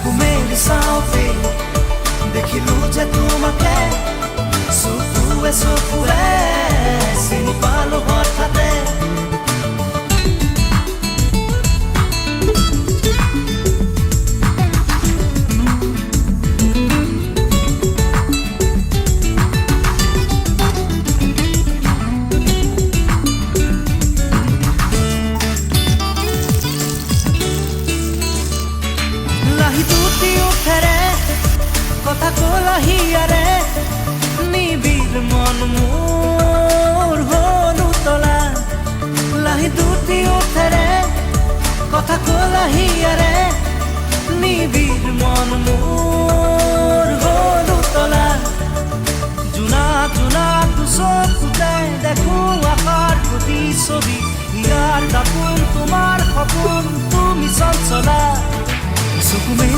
চকুমেৰ চাওঁতে দেখিলো যে তোমাকে চকুৱে চকুৱে চিনি পালো হঠাতে কথা কলাহিয়ারে নিবিড় মন মোর হলু তলা লাহি দুটি ওঠেরে কথা কলাহিয়ারে নিবিড় মন মোর হলু তলা জোনা জোনা চকুতে দেখো আকার প্রতি ছবি ইয়ার দাপোন তোমার সপোন তুমি চঞ্চলা চকুমে